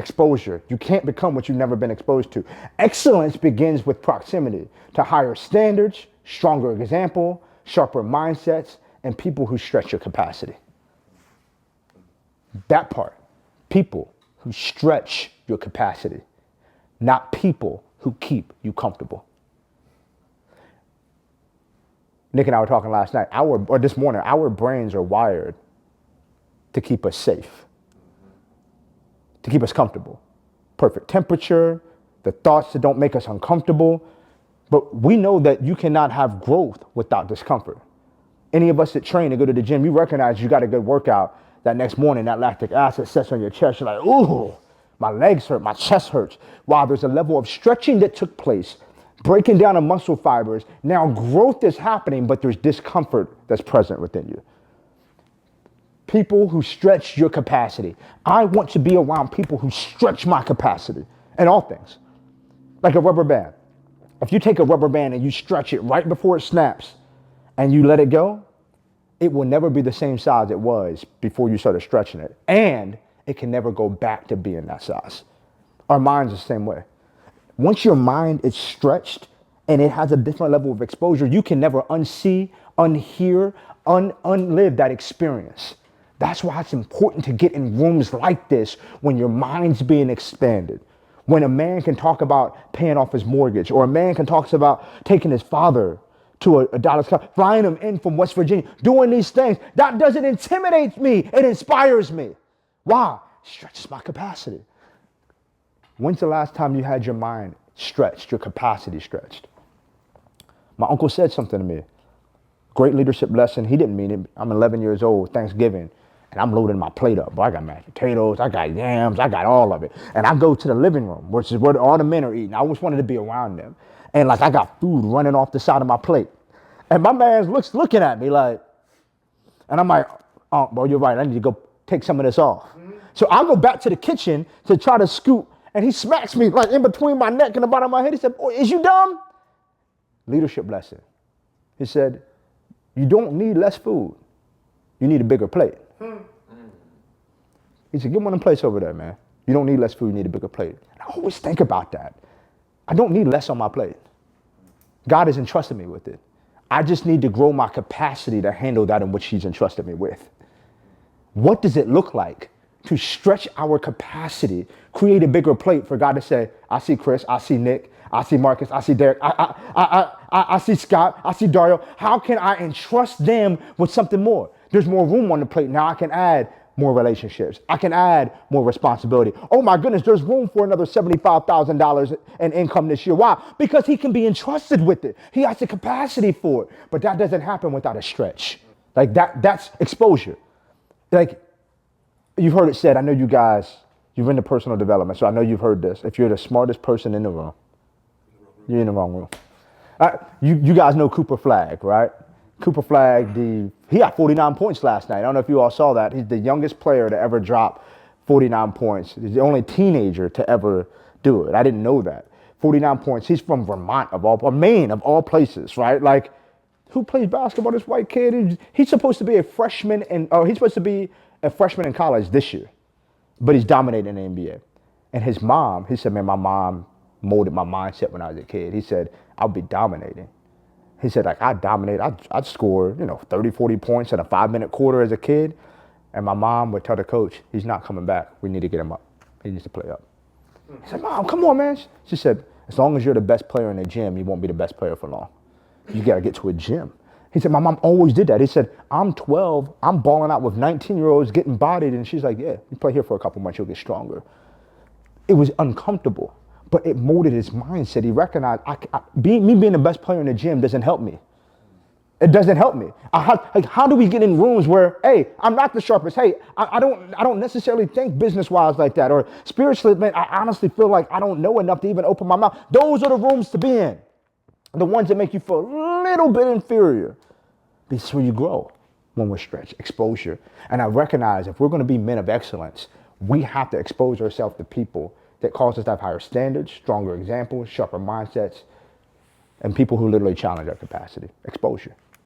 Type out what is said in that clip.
exposure. You can't become what you've never been exposed to. Excellence begins with proximity to higher standards, stronger example, sharper mindsets, and people who stretch your capacity. That part, people who stretch your capacity, not people who keep you comfortable. Nick and I were talking last night, or this morning, our brains are wired to keep us safe, to keep us comfortable. Perfect temperature, the thoughts that don't make us uncomfortable. But we know that you cannot have growth without discomfort. Any of us that train and go to the gym, you recognize you got a good workout. That next morning, that lactic acid sets on your chest. You're like, ooh, my legs hurt, my chest hurts. Wow, there's a level of stretching that took place, breaking down of muscle fibers. Now growth is happening, but there's discomfort that's present within you. People who stretch your capacity. I want to be around people who stretch my capacity in all things. Like a rubber band. If you take a rubber band and you stretch it right before it snaps and you let it go, it will never be the same size it was before you started stretching it. And it can never go back to being that size. Our mind's the same way. Once your mind is stretched and it has a different level of exposure, you can never unsee, unhear, unlive that experience. That's why it's important to get in rooms like this when your mind's being expanded. When a man can talk about paying off his mortgage, or a man can talk about taking his father to a Dallas Club, flying him in from West Virginia, doing these things. That doesn't intimidate me. It inspires me. Why? It stretches my capacity. When's the last time you had your mind stretched, your capacity stretched? My uncle said something to me. Great leadership lesson. He didn't mean it. I'm 11 years old, Thanksgiving, and I'm loading my plate up. I got mashed potatoes, I got yams, I got all of it. And I go to the living room, which is where all the men are eating. I always wanted to be around them. And like I got food running off the side of my plate. And my man's looking at me like, and I'm like, oh, bro, you're right. I need to go take some of this off. So I go back to the kitchen to try to scoop, and he smacks me like in between my neck and the bottom of my head. He said, oh, is you dumb? Leadership lesson. He said, you don't need less food. You need a bigger plate. He said, get one of them plates over there, man. You don't need less food, you need a bigger plate. And I always think about that. I don't need less on my plate. God has entrusted me with it. I just need to grow my capacity to handle that in which he's entrusted me with. What does it look like to stretch our capacity, create a bigger plate for God to say, I see Chris, I see Nick, I see Marcus, I see Derek, I see Scott, I see Dario. How can I entrust them with something more? There's more room on the plate. Now I can add more relationships. I can add more responsibility. Oh my goodness, there's room for another $75,000 in income this year. Why? Because he can be entrusted with it. He has the capacity for it. But that doesn't happen without a stretch. Like that's exposure. Like you've heard it said, I know you guys, you've been to personal development, so I know you've heard this. If you're the smartest person in the room, you're in the wrong room. You guys know Cooper Flagg, right? Cooper Flagg, he got 49 points last night. I don't know if you all saw that. He's the youngest player to ever drop 49 points. He's the only teenager to ever do it. I didn't know that. 49 points. He's from Vermont or Maine of all places, right? Like, who plays basketball? This white kid. He's supposed to be a freshman he's supposed to be a freshman in college this year, but he's dominating the NBA. And his mom, he said, man, my mom molded my mindset when I was a kid. He said, I'll be dominating. He said, like, I'd score, 30, 40 points in a 5-minute quarter as a kid. And my mom would tell the coach, he's not coming back. We need to get him up. He needs to play up. He said, Mom, come on, man. She said, as long as you're the best player in the gym, you won't be the best player for long. You got to get to a gym. He said, my mom always did that. He said, I'm 12. I'm balling out with 19-year-olds getting bodied. And she's like, yeah, you play here for a couple months, you'll get stronger. It was uncomfortable. But it molded his mindset. He recognized me being the best player in the gym doesn't help me. It doesn't help me. How do we get in rooms where, hey, I'm not the sharpest. Hey, I don't necessarily think business-wise like that. Or spiritually, man, I honestly feel like I don't know enough to even open my mouth. Those are the rooms to be in. The ones that make you feel a little bit inferior. This is where you grow when we're stretched. Exposure. And I recognize if we're going to be men of excellence, we have to expose ourselves to people that cause us to have higher standards, stronger examples, sharper mindsets, and people who literally challenge our capacity. Exposure.